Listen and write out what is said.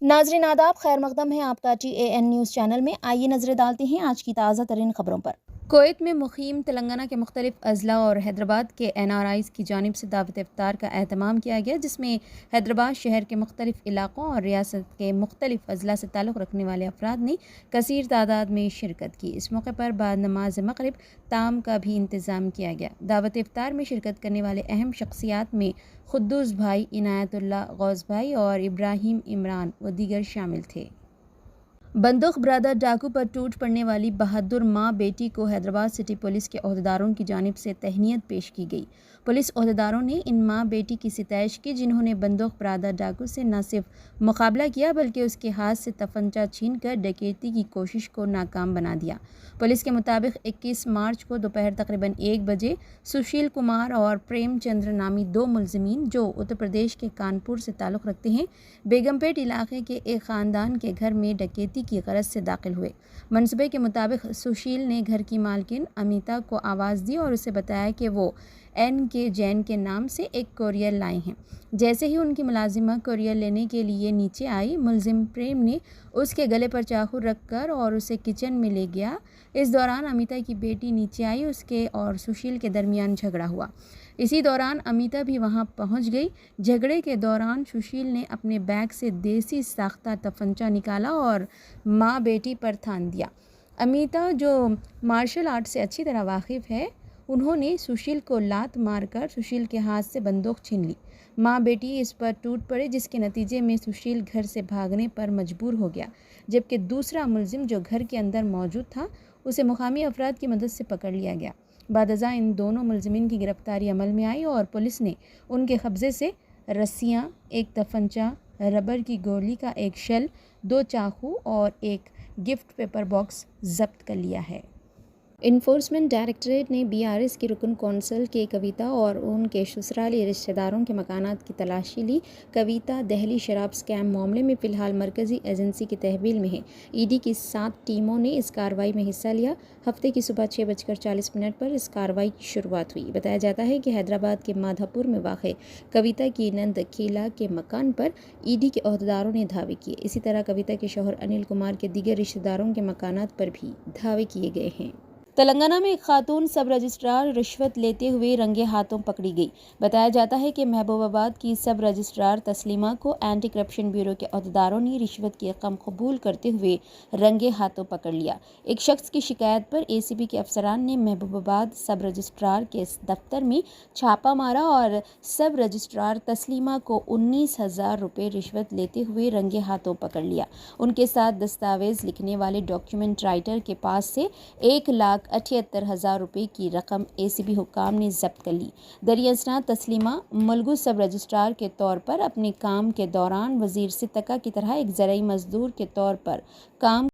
नाज़रीन आदाब, खैर मकदम है आपका TAN न्यूज़ चैनल में। आइए नज़रें डालते हैं आज की ताज़ा तरीन खबरों पर। कुवैत में मुक़ीम तेलंगाना के मुख्तलिफ अज़ला और हैदराबाद के NRIs की जानिब से दावत इफ्तार का एहतमाम किया गया, जिसमें हैदराबाद शहर के मुख्तलिफ इलाक़ों और रियासत के मुख्तलिफ अज़ला से ताल्लुक़ रखने वाले अफराद ने कसीर तादाद में शिरकत की। इस मौके पर बाद नमाज मग़रिब ताम का भी इंतज़ाम किया गया। दावत इफ्तार में शिरकत करने वाले अहम शख्सियात में खुद्दूस भाई, इनायतुल्लाह गौस भाई और इब्राहिम इमरान व दीगर शामिल थे। बंदूक बरादर डाकू पर टूट पड़ने वाली बहादुर माँ बेटी को हैदराबाद सिटी पुलिस के ओहदेदारों की जानिब से तहनीत पेश की गई। पुलिस ओहदेदारों ने इन माँ बेटी की सितैश की, जिन्होंने बंदूक बरादर डाकू से न सिर्फ मुकाबला किया बल्कि उसके हाथ से तफंचा छीन कर डकैती की कोशिश को नाकाम बना दिया। पुलिस के मुताबिक 21 मार्च को दोपहर तकरीबन 1 बजे सुशील कुमार और प्रेमचंद्र नामी दो मुलजिमीन, जो उत्तर प्रदेश के कानपुर से ताल्लुक़ रखते हैं, बेगमपेट इलाके के एक ख़ानदान के घर में डकैती की गरज से दाखिल हुए। मनसूबे के मुताबिक सुशील ने घर की मालकिन अमिता को आवाज़ दी और उसे बताया कि वो NK जैन के नाम से एक कोरियर लाए हैं। जैसे ही उनकी मुलाजिमा कोरियर लेने के लिए नीचे आई, मुलजिम प्रेम ने उसके गले पर चाकू रखकर और उसे किचन में ले गया। इस दौरान अमिता की बेटी नीचे आई, उसके और सुशील के दरमियान झगड़ा हुआ। इसी दौरान अमिता भी वहां पहुंच गई। झगड़े के दौरान सुशील ने अपने बैग से देसी साख्ता तफंचा निकाला और माँ बेटी पर थान दिया। अमिता, जो मार्शल आर्ट से अच्छी तरह वाकिफ़ है, उन्होंने सुशील को लात मारकर सुशील के हाथ से बंदूक छीन ली। माँ बेटी इस पर टूट पड़े, जिसके नतीजे में सुशील घर से भागने पर मजबूर हो गया, जबकि दूसरा मुलजिम जो घर के अंदर मौजूद था उसे मुकामी अफराद की मदद से पकड़ लिया गया। बादज़ा इन दोनों मुलजिमीन की गिरफ्तारी अमल में आई और पुलिस ने उनके कब्ज़े से रस्सियाँ, एक तफंचा, रबर की गोली का एक शेल, 2 चाकू और एक गिफ्ट पेपर बॉक्स जब्त कर लिया है। इन्फोर्समेंट डायरेक्टरेट ने BRS की रुकन कौंसल के कविता और उनके ससुराली रिश्तेदारों के मकानात की तलाशी ली। कविता दहली शराब स्कैम मामले में फ़िलहाल मरकज़ी एजेंसी की तहवील में है। ED की 7 टीमों ने इस कार्रवाई में हिस्सा लिया। हफ्ते की सुबह 6:40 पर इस कार्रवाई की शुरुआत हुई। बताया जाता है कि हैदराबाद के माधापुर में वाक़ कविता की नंद किला के मकान पर ED के ओहदेदारों ने धावे किए। इसी तरह कविता के शौहर अनिल कुमार के दीगर रिश्तेदारों के मकानात पर भी धावे किए गए हैं। तेलंगाना में एक खातून सब रजिस्ट्रार रिश्वत लेते हुए रंगे हाथों पकड़ी गई। बताया जाता है कि महबूबाबाद की सब रजिस्ट्रार तस्लीमा को एंटी करप्शन ब्यूरो के अहदेदारों ने रिश्वत की रकम कबूल करते हुए रंगे हाथों पकड़ लिया। एक शख्स की शिकायत पर ACB के अफसरान ने महबूबाबाद सब रजिस्ट्रार के दफ्तर में छापा मारा और सब रजिस्ट्रार तस्लीमा को 19,000 रुपये रिश्वत लेते हुए रंगे हाथों पकड़ लिया। उनके साथ दस्तावेज लिखने वाले डॉक्यूमेंट राइटर के पास से 1,78,000 रुपये की रकम ACB हुक्काम ने जब्त कर ली। दरियासना तस्लीमा मुलगू सब रजिस्ट्रार के तौर पर अपने काम के दौरान वजीर सितका की तरह एक ज़राई मजदूर के तौर पर काम